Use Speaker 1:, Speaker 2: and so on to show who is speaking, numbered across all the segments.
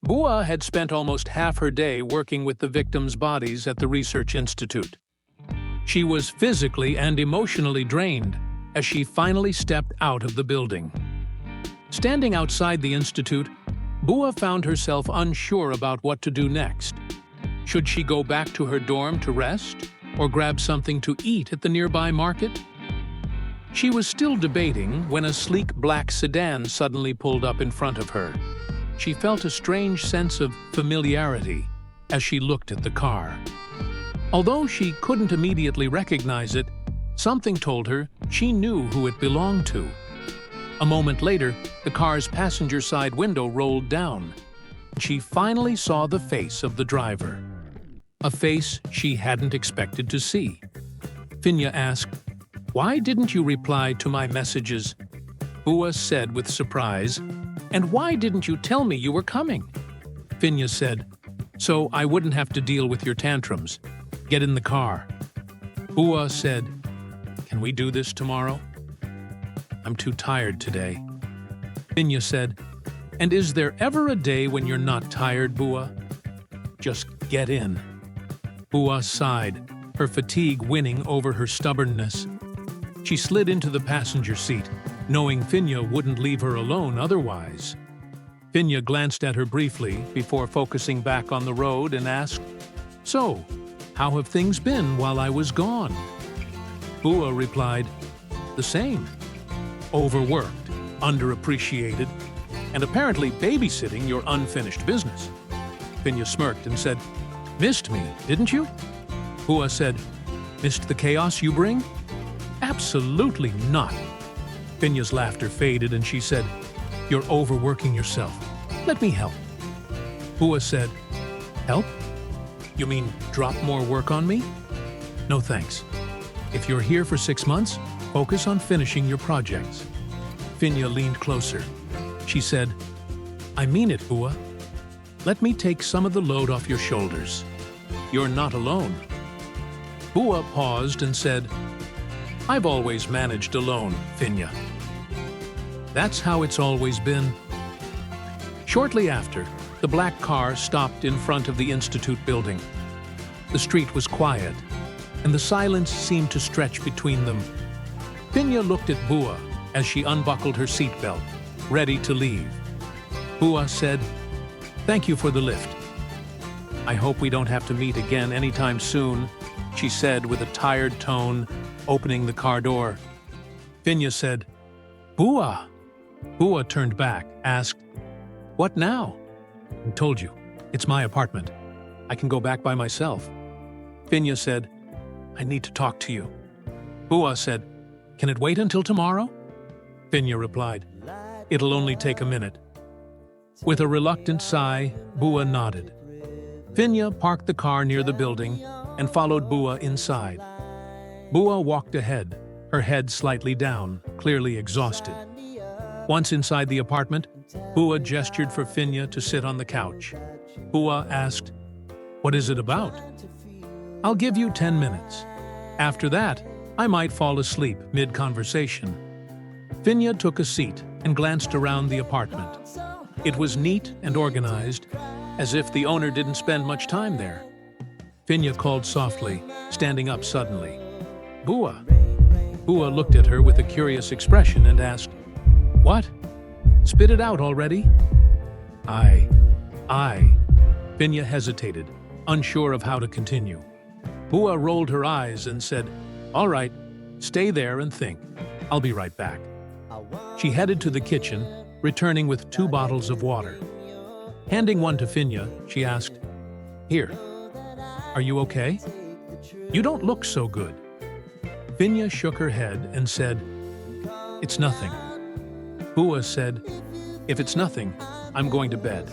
Speaker 1: Bua had spent almost half her day working with the victims' bodies at the research institute. She was physically and emotionally drained as she finally stepped out of the building. Standing outside the institute, Bua found herself unsure about what to do next. Should she go back to her dorm to rest, or grab something to eat at the nearby market? She was still debating when a sleek black sedan suddenly pulled up in front of her. She felt a strange sense of familiarity as she looked at the car. Although she couldn't immediately recognize it, something told her she knew who it belonged to. A moment later, the car's passenger side window rolled down. She finally saw the face of the driver. A face she hadn't expected to see. Finya asked, "Why didn't you reply to my messages?" Bua said with surprise, "And why didn't you tell me you were coming?" Finya said, "So I wouldn't have to deal with your tantrums. Get in the car." Bua said, "Can we do this tomorrow?" "I'm too tired today." Finya said, "And is there ever a day when you're not tired, Bua? Just get in." Bua sighed, her fatigue winning over her stubbornness. She slid into the passenger seat, knowing Finya wouldn't leave her alone otherwise. Finya glanced at her briefly before focusing back on the road and asked, "So, how have things been while I was gone?" Bua replied, "The same. Overworked, underappreciated, and apparently babysitting your unfinished business." Finya smirked and said, "Missed me, didn't you?" Bua said, "Missed the chaos you bring?" "Absolutely not." Finya's laughter faded and she said, "You're overworking yourself. Let me help." Bua said, "Help? You mean drop more work on me?" "No thanks. If you're here for 6 months, focus on finishing your projects." Finya leaned closer. She said, "I mean it, Bua. Let me take some of the load off your shoulders. You're not alone." Bua paused and said, "I've always managed alone, Finya. That's how it's always been." Shortly after, the black car stopped in front of the institute building. The street was quiet, and the silence seemed to stretch between them. Finya looked at Bua as she unbuckled her seatbelt, ready to leave. Bua said, "Thank you for the lift. I hope we don't have to meet again anytime soon," she said with a tired tone, opening the car door. Finya said, "Bua." Bua turned back, asked, "What now?" "I told you, it's my apartment. I can go back by myself." Finya said, "I need to talk to you." Bua said, "Can it wait until tomorrow?" Finya replied, "It'll only take a minute." With a reluctant sigh, Bua nodded. Finya parked the car near the building and followed Bua inside. Bua walked ahead, her head slightly down, clearly exhausted. Once inside the apartment, Bua gestured for Finya to sit on the couch. Bua asked, "What is it about?" "I'll give you 10 minutes. After that, I might fall asleep mid-conversation." Finya took a seat and glanced around the apartment. It was neat and organized, as if the owner didn't spend much time there. Finya called softly, standing up suddenly. "Bua." Bua looked at her with a curious expression and asked, "What? Spit it out already?" I. Finya hesitated, unsure of how to continue. Bua rolled her eyes and said, "All right, stay there and think. I'll be right back." She headed to the kitchen, returning with 2 bottles of water. Handing one to Finya, she asked, "Here. Are you okay? You don't look so good." Finya shook her head and said, "It's nothing." Bua said, "If it's nothing, I'm going to bed.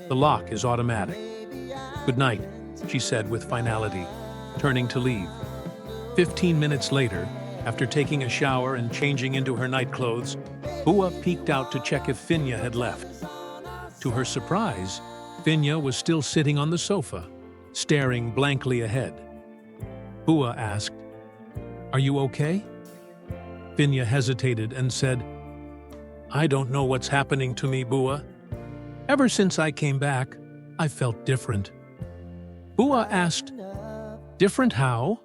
Speaker 1: The lock is automatic." "Good night," she said with finality, turning to leave. 15 minutes later, after taking a shower and changing into her nightclothes, Bua peeked out to check if Finya had left. To her surprise, Finya was still sitting on the sofa, staring blankly ahead. Bua asked, "Are you okay?" Finya hesitated and said, "I don't know what's happening to me, Bua." Ever since I came back, I felt different. Bua asked, "Different how?"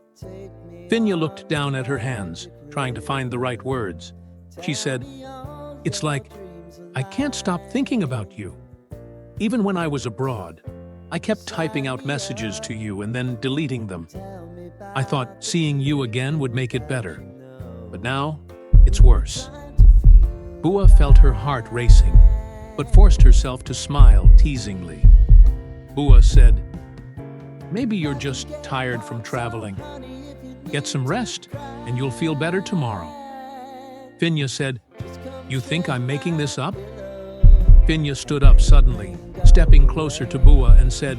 Speaker 1: Finya looked down at her hands, trying to find the right words. She said, "It's like I can't stop thinking about you. Even when I was abroad, I kept typing out messages to you and then deleting them. I thought seeing you again would make it better. But now, it's worse." Bua felt her heart racing, but forced herself to smile teasingly. Bua said, "Maybe you're just tired from traveling. Get some rest, and you'll feel better tomorrow." Finya said, "You think I'm making this up?" Finya stood up suddenly, stepping closer to Bua and said,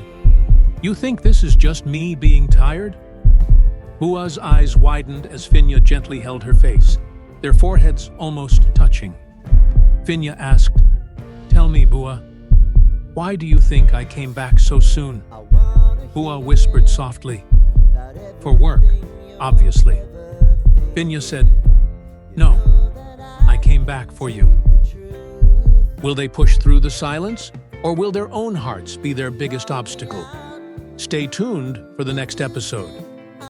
Speaker 1: "You think this is just me being tired?" Bua's eyes widened as Finya gently held her face, their foreheads almost touching. Finya asked, "Tell me, Bua, why do you think I came back so soon?" Bua whispered softly, "For work, obviously." Finya said, "No, I came back for you." Will they push through the silence, or will their own hearts be their biggest obstacle? Stay tuned for the next episode.